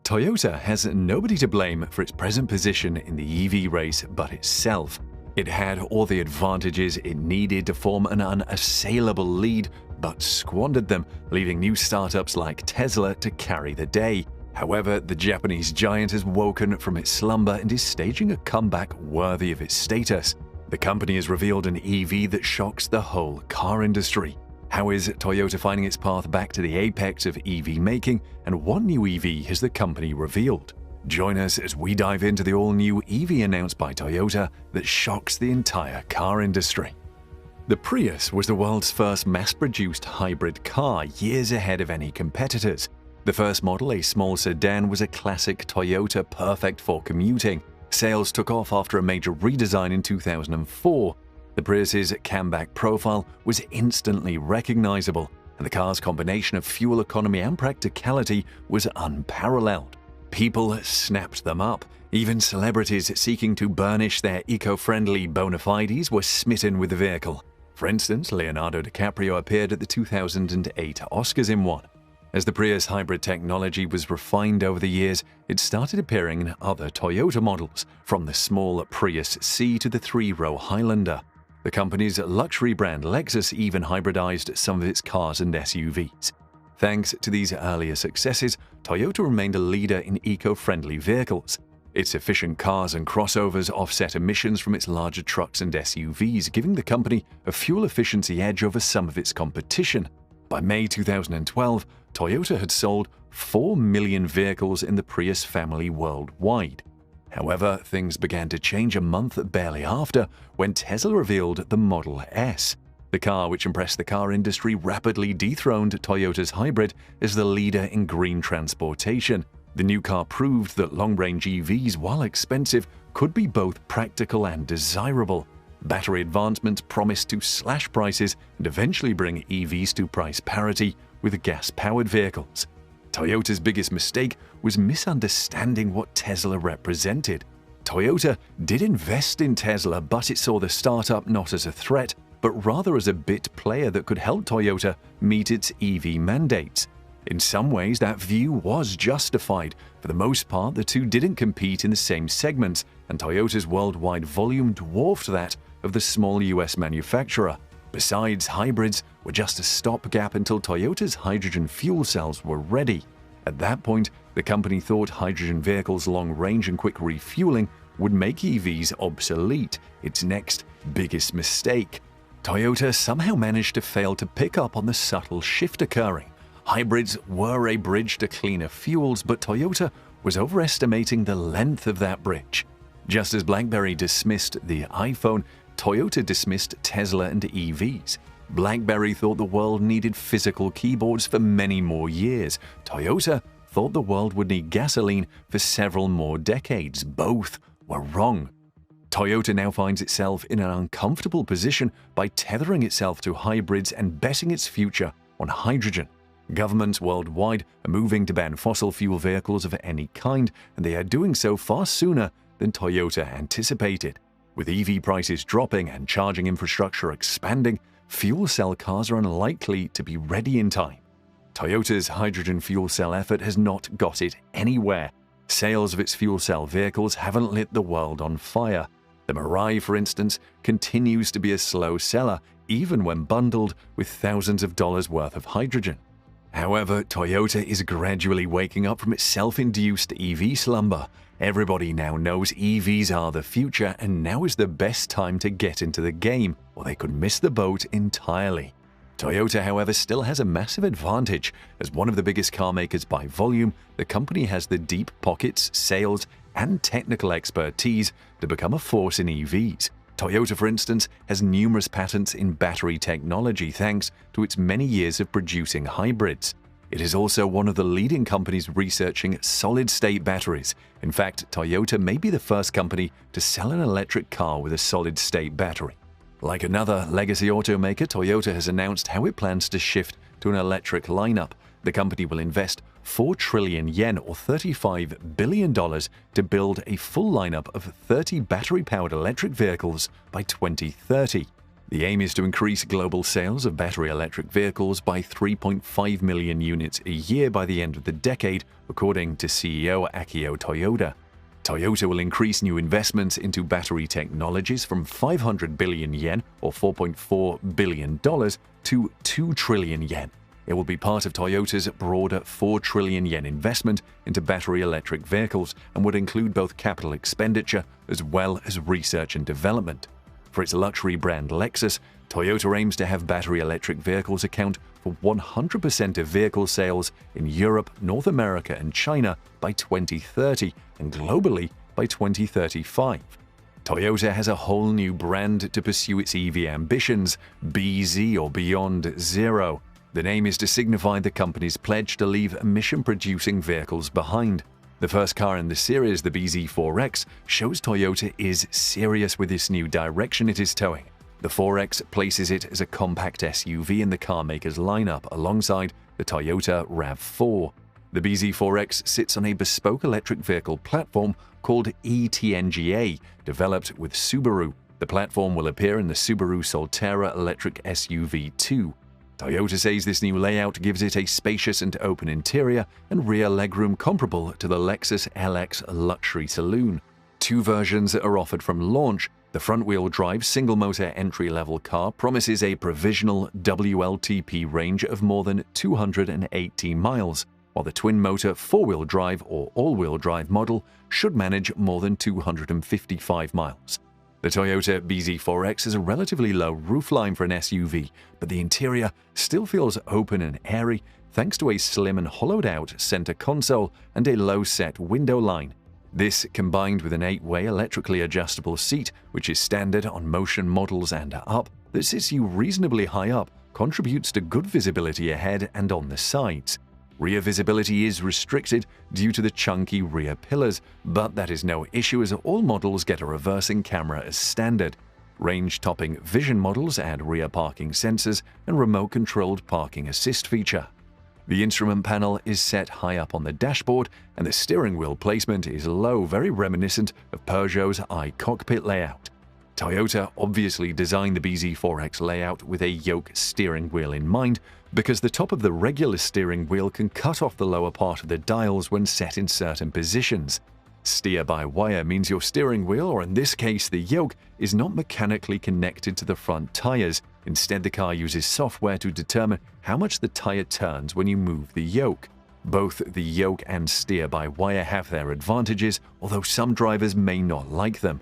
Toyota has nobody to blame for its present position in the EV race but itself. It had all the advantages it needed to form an unassailable lead, but squandered them, leaving new startups like Tesla to carry the day. However, the Japanese giant has woken from its slumber and is staging a comeback worthy of its status. The company has revealed an EV that shocks the whole car industry. How is Toyota finding its path back to the apex of EV making, and what new EV has the company revealed? Join us as we dive into the all-new EV announced by Toyota that shocks the entire car industry. The Prius was the world's first mass-produced hybrid car, years ahead of any competitors. The first model, a small sedan, was a classic Toyota perfect for commuting. Sales took off after a major redesign in 2004. The Prius's camback profile was instantly recognizable, and the car's combination of fuel economy and practicality was unparalleled. People snapped them up. Even celebrities seeking to burnish their eco-friendly bona fides were smitten with the vehicle. For instance, Leonardo DiCaprio appeared at the 2008 Oscars in one. As the Prius hybrid technology was refined over the years, it started appearing in other Toyota models, from the small Prius C to the three-row Highlander. The company's luxury brand Lexus even hybridized some of its cars and SUVs. Thanks to these earlier successes, Toyota remained a leader in eco-friendly vehicles. Its efficient cars and crossovers offset emissions from its larger trucks and SUVs, giving the company a fuel efficiency edge over some of its competition. By May 2012, Toyota had sold 4 million vehicles in the Prius family worldwide. However, things began to change a month barely after, when Tesla revealed the Model S. The car, which impressed the car industry, rapidly dethroned Toyota's hybrid as the leader in green transportation. The new car proved that long-range EVs, while expensive, could be both practical and desirable. Battery advancements promised to slash prices and eventually bring EVs to price parity with gas-powered vehicles. Toyota's biggest mistake was misunderstanding what Tesla represented. Toyota did invest in Tesla, but it saw the startup not as a threat, but rather as a bit player that could help Toyota meet its EV mandates. In some ways, that view was justified. For the most part, the two didn't compete in the same segments, and Toyota's worldwide volume dwarfed that of the small US manufacturer. Besides, hybrids were just a stopgap until Toyota's hydrogen fuel cells were ready. At that point, the company thought hydrogen vehicles' long range and quick refueling would make EVs obsolete, its next biggest mistake. Toyota somehow managed to fail to pick up on the subtle shift occurring. Hybrids were a bridge to cleaner fuels, but Toyota was overestimating the length of that bridge. Just as BlackBerry dismissed the iPhone, Toyota dismissed Tesla and EVs. BlackBerry thought the world needed physical keyboards for many more years. Toyota thought the world would need gasoline for several more decades. Both were wrong. Toyota now finds itself in an uncomfortable position by tethering itself to hybrids and betting its future on hydrogen. Governments worldwide are moving to ban fossil fuel vehicles of any kind, and they are doing so far sooner than Toyota anticipated. With EV prices dropping and charging infrastructure expanding, fuel cell cars are unlikely to be ready in time. Toyota's hydrogen fuel cell effort has not got it anywhere. Sales of its fuel cell vehicles haven't lit the world on fire. The Mirai, for instance, continues to be a slow seller, even when bundled with thousands of dollars worth of hydrogen. However, Toyota is gradually waking up from its self-induced EV slumber. Everybody now knows EVs are the future, and now is the best time to get into the game, or they could miss the boat entirely. Toyota, however, still has a massive advantage. As one of the biggest car makers by volume, the company has the deep pockets, sales, and technical expertise to become a force in EVs. Toyota, for instance, has numerous patents in battery technology thanks to its many years of producing hybrids. It is also one of the leading companies researching solid-state batteries. In fact, Toyota may be the first company to sell an electric car with a solid-state battery. Like another legacy automaker, Toyota has announced how it plans to shift to an electric lineup. The company will invest 4 trillion yen or $35 billion to build a full lineup of 30 battery-powered electric vehicles by 2030. The aim is to increase global sales of battery electric vehicles by 3.5 million units a year by the end of the decade, according to CEO Akio Toyoda. Toyota will increase new investments into battery technologies from 500 billion yen, or $4.4 billion, to 2 trillion yen. It will be part of Toyota's broader 4 trillion yen investment into battery electric vehicles and would include both capital expenditure as well as research and development. For its luxury brand Lexus, Toyota aims to have battery electric vehicles account for 100% of vehicle sales in Europe, North America, and China by 2030 and globally by 2035. Toyota has a whole new brand to pursue its EV ambitions, BZ or Beyond Zero. The name is to signify the company's pledge to leave emission-producing vehicles behind. The first car in the series, the BZ4X, shows Toyota is serious with this new direction it is towing. The 4X places it as a compact SUV in the carmaker's lineup alongside the Toyota RAV4. The BZ4X sits on a bespoke electric vehicle platform called eTNGA, developed with Subaru. The platform will appear in the Subaru Solterra electric SUV too. Toyota says this new layout gives it a spacious and open interior and rear legroom comparable to the Lexus LX luxury saloon. 2 versions are offered from launch. The front-wheel drive single-motor entry-level car promises a provisional WLTP range of more than 280 miles, while the twin-motor 4-wheel drive or all-wheel drive model should manage more than 255 miles. The Toyota BZ4X has a relatively low roofline for an SUV, but the interior still feels open and airy thanks to a slim and hollowed-out center console and a low-set window line. This, combined with an 8-way electrically adjustable seat, which is standard on Motion models and up, that sits you reasonably high up, contributes to good visibility ahead and on the sides. Rear visibility is restricted due to the chunky rear pillars, but that is no issue as all models get a reversing camera as standard. Range-topping Vision models add rear parking sensors and remote-controlled parking assist feature. The instrument panel is set high up on the dashboard, and the steering wheel placement is low, very reminiscent of Peugeot's iCockpit layout. Toyota obviously designed the BZ4X layout with a yoke steering wheel in mind, because the top of the regular steering wheel can cut off the lower part of the dials when set in certain positions. Steer-by-wire means your steering wheel, or in this case the yoke, is not mechanically connected to the front tires. Instead, the car uses software to determine how much the tire turns when you move the yoke. Both the yoke and steer-by-wire have their advantages, although some drivers may not like them.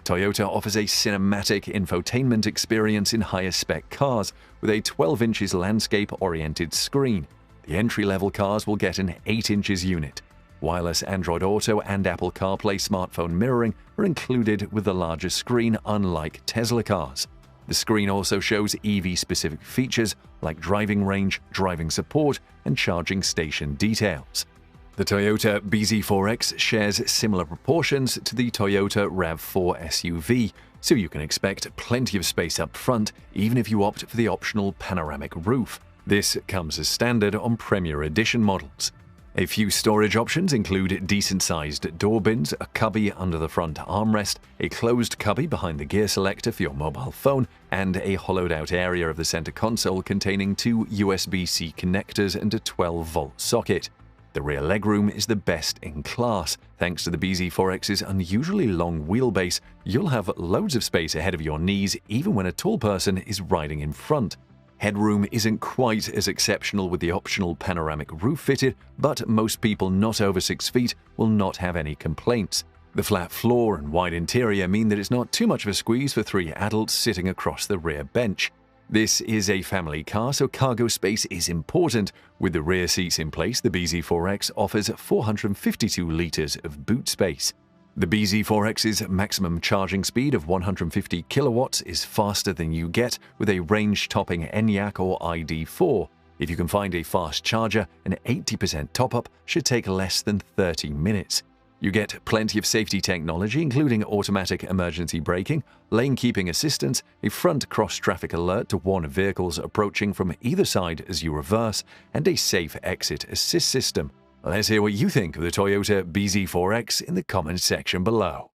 Toyota offers a cinematic infotainment experience in higher-spec cars with a 12 inches landscape-oriented screen. The entry-level cars will get an 8 inches unit. Wireless Android Auto and Apple CarPlay smartphone mirroring are included with the larger screen, unlike Tesla cars. The screen also shows EV-specific features like driving range, driving support, and charging station details. The Toyota BZ4X shares similar proportions to the Toyota RAV4 SUV, so you can expect plenty of space up front, even if you opt for the optional panoramic roof. This comes as standard on Premier Edition models. A few storage options include decent-sized door bins, a cubby under the front armrest, a closed cubby behind the gear selector for your mobile phone, and a hollowed-out area of the center console containing 2 USB-C connectors and a 12-volt socket. The rear legroom is the best in class. Thanks to the BZ4X's unusually long wheelbase, you'll have loads of space ahead of your knees even when a tall person is riding in front. Headroom isn't quite as exceptional with the optional panoramic roof fitted, but most people not over 6 feet will not have any complaints. The flat floor and wide interior mean that it's not too much of a squeeze for 3 adults sitting across the rear bench. This is a family car, so cargo space is important. With the rear seats in place, the BZ4X offers 452 liters of boot space. The BZ4X's maximum charging speed of 150 kilowatts is faster than you get with a range-topping ENIAC or ID4. If you can find a fast charger, an 80% top-up should take less than 30 minutes. You get plenty of safety technology, including automatic emergency braking, lane keeping assistance, a front cross-traffic alert to warn of vehicles approaching from either side as you reverse, and a safe exit assist system. Let's hear what you think of the Toyota BZ4X in the comments section below.